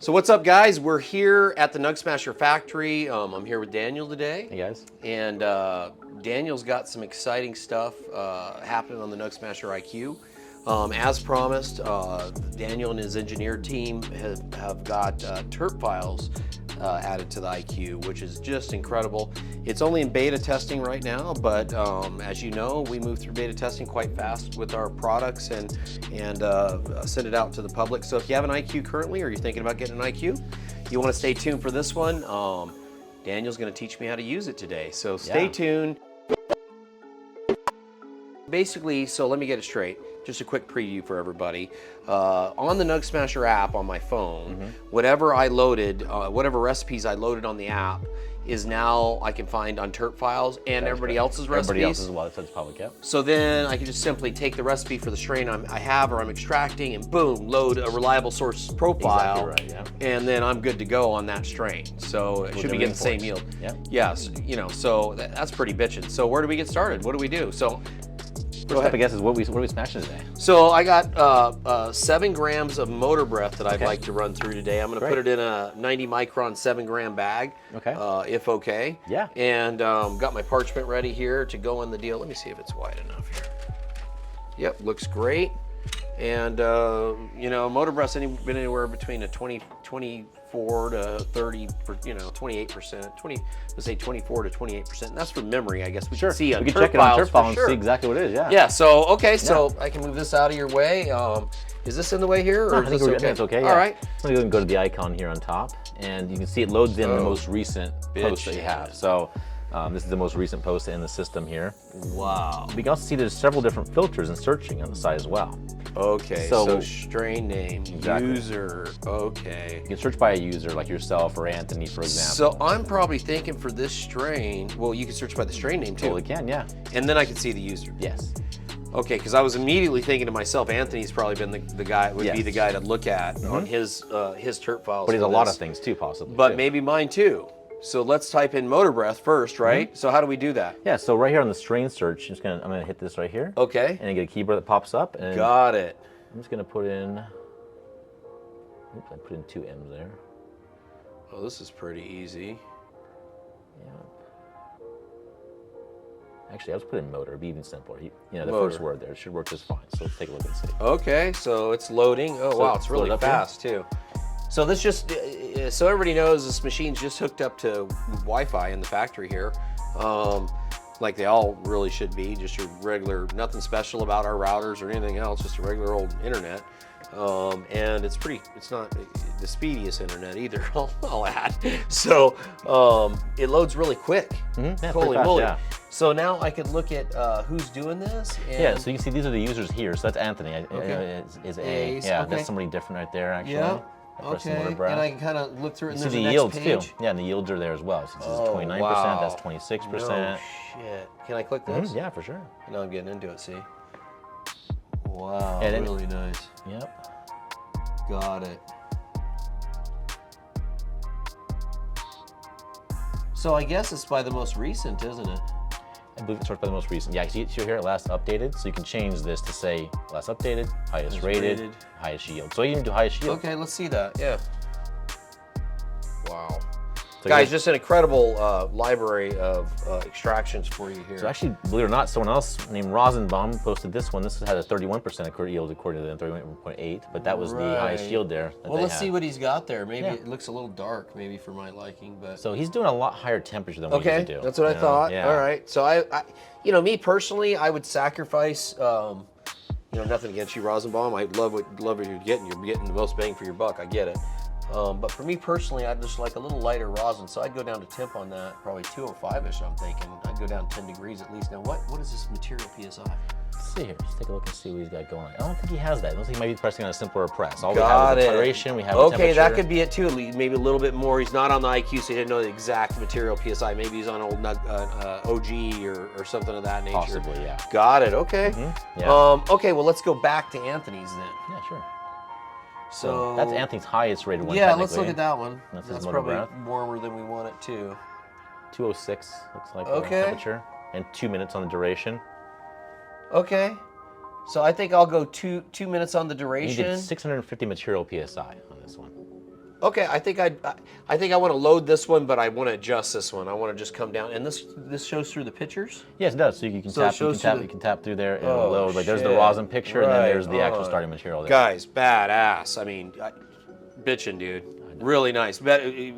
So what's up, guys? We're here at the NugSmasher factory. I'm here with Daniel today. Hey guys. And Daniel's got some exciting stuff happening on the NugSmasher IQ. As promised, Daniel and his engineer team have got TerpFiles added to the IQ, which is just incredible. It's only in beta testing right now, but as you know, we move through beta testing quite fast with our products and send it out to the public. So if you have an IQ currently, or you're thinking about getting an IQ, you want to stay tuned for this one. Daniel's going to teach me how to use it today, so stay tuned. Basically, so let me get it straight. Just a quick preview for everybody. On the NugSmasher app on my phone, whatever I loaded, whatever recipes I loaded on the app is now I can find on TerpFiles and everybody else's recipes. Everybody else's, well, it's public, yeah. So then I can just simply take the recipe for the strain I have or I'm extracting and boom, load a reliable source profile. Exactly right, yeah. And then I'm good to go on that strain. So it should be getting the same yield. Yeah. Yes, you know, so that's pretty bitchin'. So where do we get started? What do we do? So First up, I guess, is what are we smashing today? So I got 7 grams of motor breath that I'd like to run through today. I'm going to put it in a 90 micron 7-gram bag, if okay. Yeah. And got my parchment ready here to go in the deal. Let me see if it's wide enough here. Yep, looks great. And you know, motor breath's been anywhere between a 24 to 30, 28%. Let's say 24 to 28%. And that's from memory, I guess. We can see on we can check it on TerpFiles and see exactly what it is. Yeah. Yeah. So okay. So I can move this out of your way. Is this in the way here, or I think is this okay? It's okay. Yeah. All right. I'm gonna go to the icon here on top, and you can see it loads in the most recent post that you have. So this is the most recent post in the system here. Wow. We can also see there's several different filters and searching on the side as well. Okay, so strain name, user, okay. You can search by a user like yourself or Anthony, for example. So I'm probably thinking for this strain, well, you can search by the strain name too. Totally can, yeah. And then I can see the user. Yes. Okay, because I was immediately thinking to myself, Anthony's probably been the guy, would be the guy to look at on his TerpFiles. But he's a lot of things too, possibly. But maybe mine too. So let's type in motor breath first, right? So how do we do that? Yeah, so right here on the strain search, I'm gonna hit this right here. Okay. And I get a keyboard that pops up. And got it. I'm just gonna put in, oops, I put in 2 M's there. Oh, this is pretty easy. Yeah. Actually, I'll just put in motor, it'd be even simpler. You know, the Motor. first word there, it should work just fine. So let's take a look and see. Okay, so it's loading. Oh, wow, it's really fast too. So this just, so everybody knows this machine's just hooked up to Wi-Fi in the factory here. Like they all really should be, just your regular, nothing special about our routers or anything else, just a regular old internet. And it's not the speediest internet either, I'll add. So it loads really quick. Yeah, holy fast, moly. yeah. So now I could look at who's doing this. And yeah, so you can see these are the users here. So that's Anthony, is A. Yeah, that's somebody different right there, actually. Yeah. Okay, and I can kind of look through it, and you there's see the the yields page. too. Yeah, and the yields are there as well. So this is 29%, wow. that's 26%. No shit. Can I click this? Yeah, for sure. Now I'm getting into it, see? Wow, and really nice. Yep. Got it. So I guess it's by the most recent, isn't it? I believe it sorts by the most recent. Yeah, you see here, last updated. So you can change this to say last updated, highest rated, highest yield. So you can do highest yield. Okay, let's see that. Yeah. Wow. So guys, just an incredible library of extractions for you here. So actually, believe it or not, someone else named Rosin posted this one. This had a 31% yield according to them, 31.8, but that was the highest yield there. Well, let's see what he's got there. Maybe it looks a little dark, maybe for my liking, but. So he's doing a lot higher temperature than we usually do. That's what I thought. Yeah. All right. So I, you know, me personally, I would sacrifice. You know, nothing against you, Rosenbaum. I love what you're getting. You're getting the most bang for your buck. I get it. But for me personally, I'd just like a little lighter rosin, so I'd go down to temp on that, probably 205-ish, I'm thinking. I'd go down 10 degrees at least. Now, what is this material PSI? Let's see here, just take a look and see what he's got going on. I don't think he has that. I don't think he might be pressing on a simpler press. All we have is acceleration, we have a temperature. That could be it too, maybe a little bit more. He's not on the IQ, so he didn't know the exact material PSI. Maybe he's on old OG or something of that nature. Possibly, yeah. Got it, okay. Yeah. Okay, well, let's go back to Anthony's then. Yeah, sure. So that's Anthony's highest rated one. Yeah, let's look at that one. That's probably warmer than we want it too. 206 looks like the temperature, and 2 minutes on the duration. Okay, so I think I'll go two minutes on the duration. You did 650 material PSI on this one. Okay, I think I want to load this one, but I want to adjust this one. I want to just come down, and this shows through the pictures. Yes, it does. So you can So it tap, shows you can tap through there and Oh, it'll load. Like there's the shit. rosin picture, and then there's the Right actual on. starting material there. Guys, badass. I mean, bitchin', dude. Really nice. Better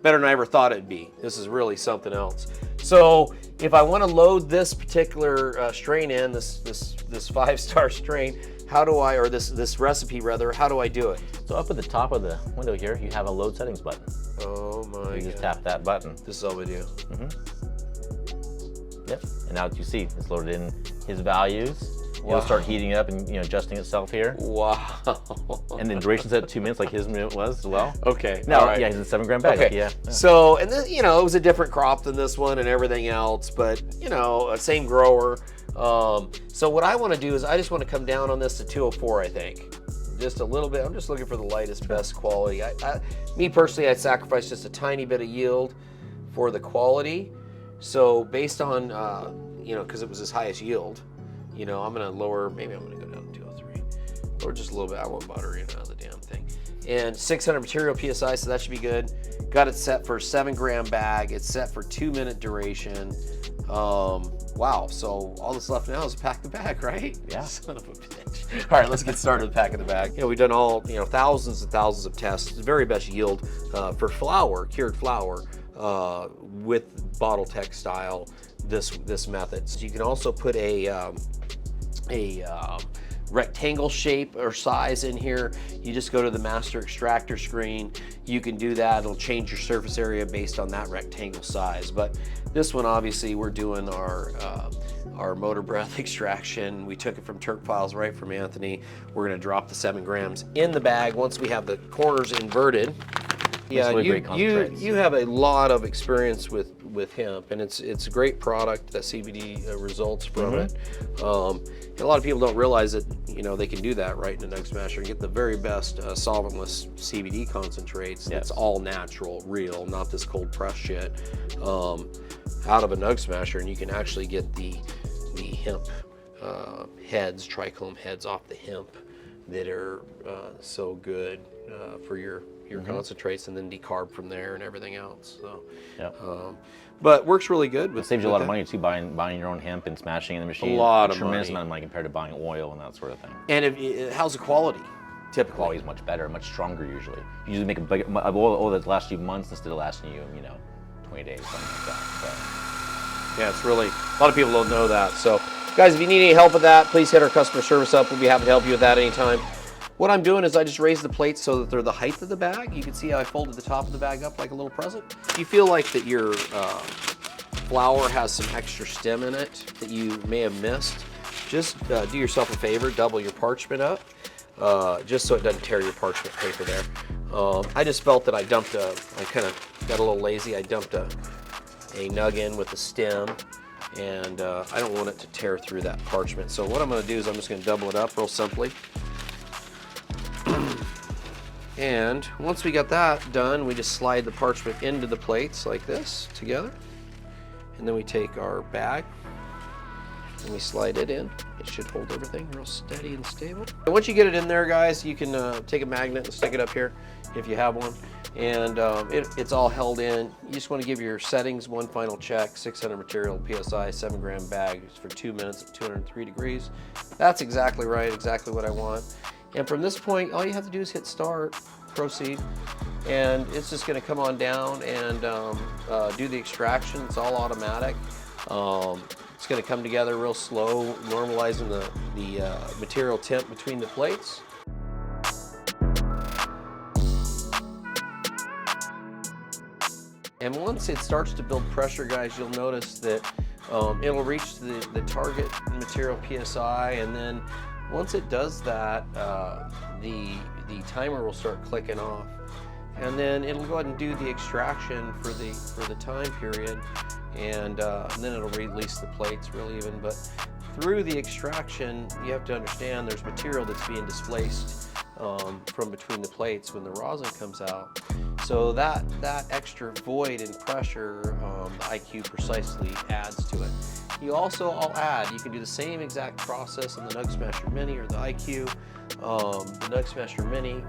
than I ever thought it'd be. This is really something else. So if I want to load this particular strain in, this 5-star strain, how do I, or this recipe rather, how do I do it? So up at the top of the window here, you have a load settings button. Oh my God. You just tap that button. This is all we do. Yep. And now you see it's loaded in his values. Wow. It'll start heating up and adjusting itself here. Wow. And then duration set 2 minutes like his minute was as well. Okay. Now, all right. yeah, he's a 7 gram bag. Okay. Yeah. So, and then, it was a different crop than this one and everything else, but, same grower. So what I want to do is I just want to come down on this to 204, I think. Just a little bit. I'm just looking for the lightest, best quality. Me personally, I'd sacrifice just a tiny bit of yield for the quality. So based on, because it was his highest yield, I'm going to lower, maybe I'm going to go down to 203. Or just a little bit. I want butter out of the damn thing. And 600 material PSI, so that should be good. Got it set for a 7 gram bag. It's set for 2-minute duration. Wow, so all that's left now is pack the bag, right? Yeah. Son of a bitch. All right, let's get started with packing the bag. We've done thousands and thousands of tests. The very best yield for flour, cured flour, with bottle textile, this method. So you can also put a rectangle shape or size in here. You just go to the master extractor screen. You can do that. It'll change your surface area based on that rectangle size. But this one, obviously, we're doing our motor breath extraction. We took it from TerpFiles right from Anthony. We're gonna drop the 7 grams in the bag once we have the corners inverted. Yeah, you have a lot of experience with hemp, and it's a great product. That CBD results from it. And a lot of people don't realize that they can do that right in a NugSmasher and get the very best solventless CBD concentrates. It's all natural, real, not this cold press shit, out of a NugSmasher, and you can actually get the hemp heads, trichome heads off the hemp that are so good for your concentrates, and then decarb from there and everything else. So, but works really good. It saves you a lot of money too, buying your own hemp and smashing in the machine. A lot of tremendous money. amount of money compared to buying oil and that sort of thing. And how's the quality? Typically, Quality's much better, much stronger usually. You usually make a big oil that lasts you months instead of lasting you, 20 days, something like that. So. Yeah, it's really, a lot of people don't know that. So, guys, if you need any help with that, please hit our customer service up. We'll be happy to help you with that anytime. What I'm doing is I just raise the plates so that they're the height of the bag. You can see how I folded the top of the bag up like a little present. If you feel like that your flour has some extra stem in it that you may have missed, just do yourself a favor, double your parchment up, just so it doesn't tear your parchment paper there. I just felt that I kind of got a little lazy. I dumped a nug in with the stem, and I don't want it to tear through that parchment. So what I'm going to do is I'm just going to double it up real simply. And once we got that done, we just slide the parchment into the plates like this together. And then we take our bag and we slide it in. It should hold everything real steady and stable. And once you get it in there, guys, you can take a magnet and stick it up here if you have one. And it's all held in. You just want to give your settings one final check. 600 material PSI, 7 gram bag for 2 minutes at 203 degrees. That's exactly right, exactly what I want. And from this point, all you have to do is hit start, proceed, and it's just going to come on down and do the extraction. It's all automatic. It's going to come together real slow, normalizing the material temp between the plates. And once it starts to build pressure, guys, you'll notice that it'll reach the target material PSI, and then once it does that, the timer will start clicking off, and then it'll go ahead and do the extraction for the time period, and then it'll release the plates real even. But through the extraction, you have to understand there's material that's being displaced from between the plates when the rosin comes out. So that extra void and pressure, the IQ precisely adds to it. I'll add, you can do the same exact process on the NugSmasher Mini or the IQ. The NugSmasher Mini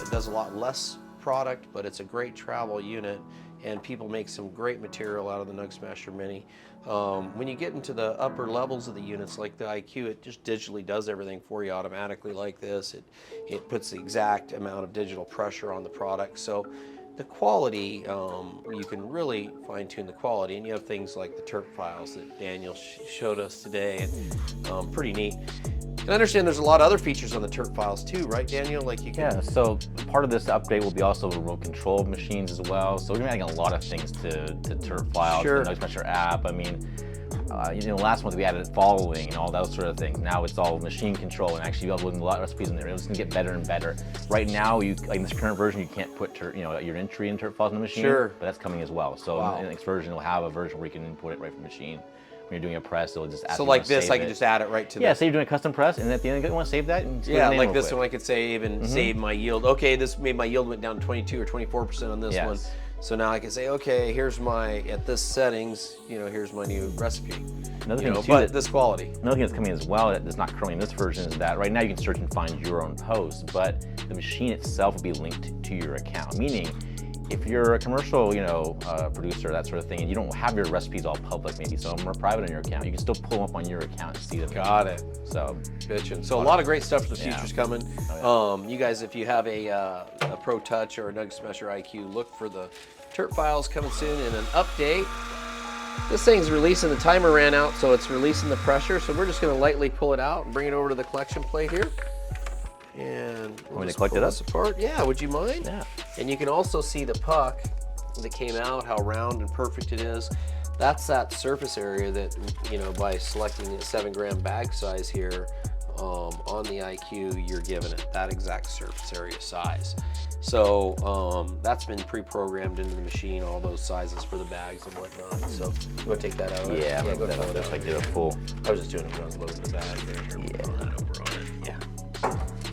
does a lot less product, but it's a great travel unit, and people make some great material out of the NugSmasher Mini. When you get into the upper levels of the units like the IQ, it just digitally does everything for you automatically like this. It puts the exact amount of digital pressure on the product. So the quality, you can really fine-tune the quality, and you have things like the TerpFiles that Daniel showed us today, and pretty neat. And I understand there's a lot of other features on the TerpFiles too, right, Daniel? Like you can... Yeah, so part of this update will be also remote control of machines as well. So we're adding a lot of things to TerpFiles, Sure. the NugSmasher app. I mean, last month we added following and all those sort of things. Now it's all machine control, and actually uploading a lot of recipes in there. It's gonna get better and better. Right now, in this current version, you can't put your entry in TerpFiles in the machine. Sure. But that's coming as well. So in the next version, we'll have a version where you can input it right from the machine. When you're doing a press, it'll just ask. So like this, I can just add it right to. Yeah, say you're doing a custom press, and at the end, you want to save that. And yeah, like this one, I could save my yield. Okay, this made my yield went down 22 or 24% on this one. So now I can say, okay, here's at this settings, here's my new recipe. Another thing too, but this quality. Another thing that's coming as well that's not currently in this version is that right now you can search and find your own posts, but the machine itself will be linked to your account. Meaning, if you're a commercial, producer, that sort of thing, and you don't have your recipes all public, maybe some of them are private on your account, you can still pull them up on your account and see them. Got it. So, bitchin'. So a lot of great stuff for the future's coming. Oh, yeah. You guys, if you have a Pro Touch or a NugSmasher IQ, look for the TerpFiles coming soon in an update. This thing's releasing, the timer ran out, so it's releasing the pressure. So we're just gonna lightly pull it out and bring it over to the collection plate here. And we'll just collect it up apart. Yeah, would you mind? Yeah. And you can also see the puck that came out, how round and perfect it is. That's that surface area that, by selecting a 7-gram bag size here on the IQ, you're given it that exact surface area size. So that's been pre-programmed into the machine, all those sizes for the bags and whatnot. So you want to take that out? Yeah, go that out. If I get a full. I was just doing it when I was loading the bag there. Yeah. Put that over on it. Yeah.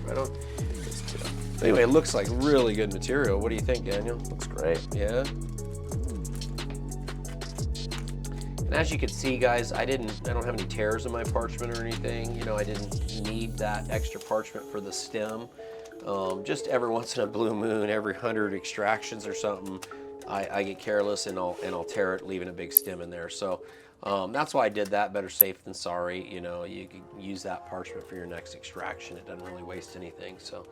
Right on. Anyway, it looks like really good material. What do you think, Daniel? Looks great. Yeah. And as you can see, guys, I don't have any tears in my parchment or anything. I didn't need that extra parchment for the stem. Just every once in a blue moon, every 100 extractions or something, I get careless and I'll tear it, leaving a big stem in there. So that's why I did that. Better safe than sorry. You can use that parchment for your next extraction. It doesn't really waste anything. So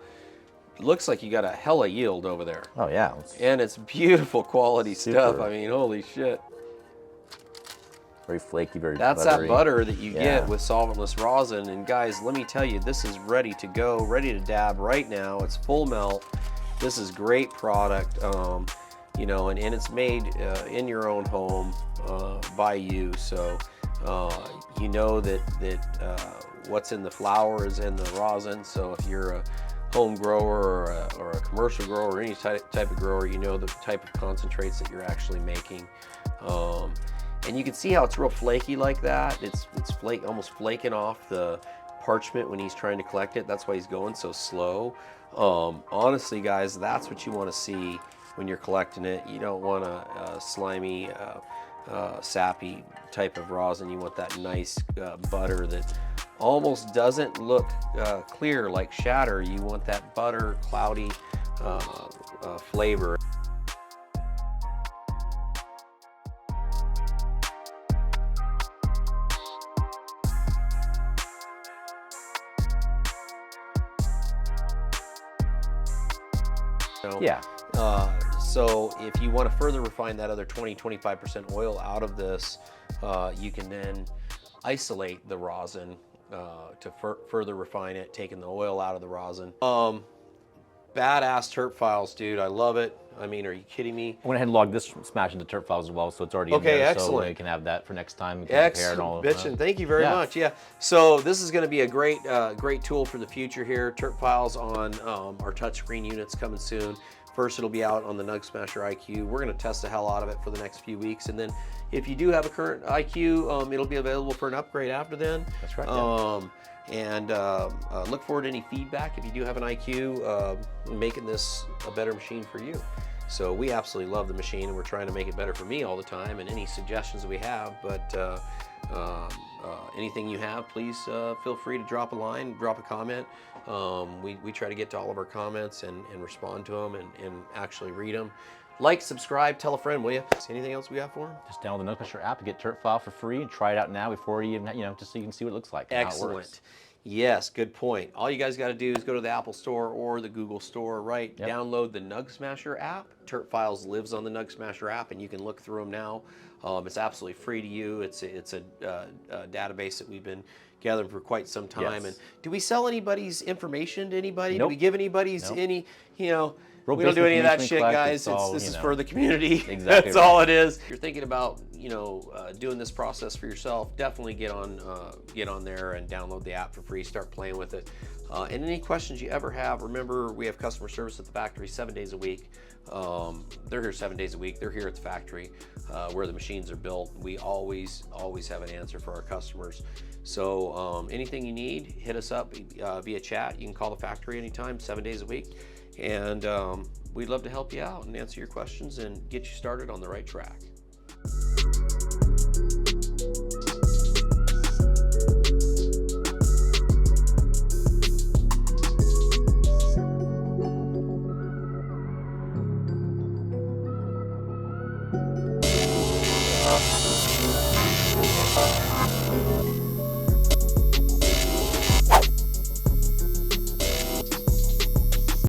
it looks like you got a hella yield over there. Oh yeah. And it's beautiful quality stuff. I mean, holy shit. Very flaky, very That's buttery. That butter that you get with solventless rosin. And guys, let me tell you, this is ready to go, ready to dab right now. It's full melt. This is great product, and it's made in your own home by you. So that what's in the flour is in the rosin. So if you're a home grower or a commercial grower or any type of grower, the type of concentrates that you're actually making. And you can see how it's real flaky like that. It's almost flaking off the parchment when he's trying to collect it. That's why he's going so slow. Honestly, guys, that's what you want to see when you're collecting it. You don't want a slimy, sappy type of rosin. You want that nice butter that almost doesn't look clear like shatter. You want that butter, cloudy flavor. Yeah. So if you want to further refine that other 20-25% oil out of this, you can then isolate the rosin to further refine it, taking the oil out of the rosin. Badass TerpFiles, dude. I love it. I mean, are you kidding me? I went ahead and logged this smash into TerpFiles as well, so it's already in there. Excellent. So you can have that for next time. Excellent, bitchin'. Thank you very much. Yeah. So this is going to be a great, great tool for the future here. TerpFiles on our touchscreen units coming soon. First, it'll be out on the NugSmasher IQ. We're going to test the hell out of it for the next few weeks, and then if you do have a current IQ, it'll be available for an upgrade after then. That's right. Yeah. And look forward to any feedback if you do have an IQ, making this a better machine for you. So we absolutely love the machine, and we're trying to make it better for me all the time, and any suggestions we have. But anything you have, please feel free to drop a line, drop a comment. We try to get to all of our comments and respond to them and actually read them. Like, subscribe, tell a friend, will you? Anything else we have for them? Just download the NugSmasher app to get TerpFile for free and try it out now before you even, just so you can see what it looks like and how it works. Excellent. Yes, good point. All you guys got to do is go to the Apple Store or the Google Store, right? Yep. Download the NugSmasher app. TerpFiles lives on the NugSmasher app, and you can look through them now. It's absolutely free to you. It's a database that we've been gathering for quite some time. Yes. And do we sell anybody's information to anybody? Nope. Do we give anybody's Nope. any, Real we don't do basic any of that information shit, collect, guys. it's all, This is for the community. Exactly That's right. all it is. If you're thinking about, doing this process for yourself, definitely get on there and download the app for free. Start playing with it. And any questions you ever have, remember we have customer service at the factory 7 days a week. They're here 7 days a week. They're here at the factory where the machines are built. We always have an answer for our customers. So anything you need, hit us up via chat. You can call the factory anytime, 7 days a week. And we'd love to help you out and answer your questions and get you started on the right track.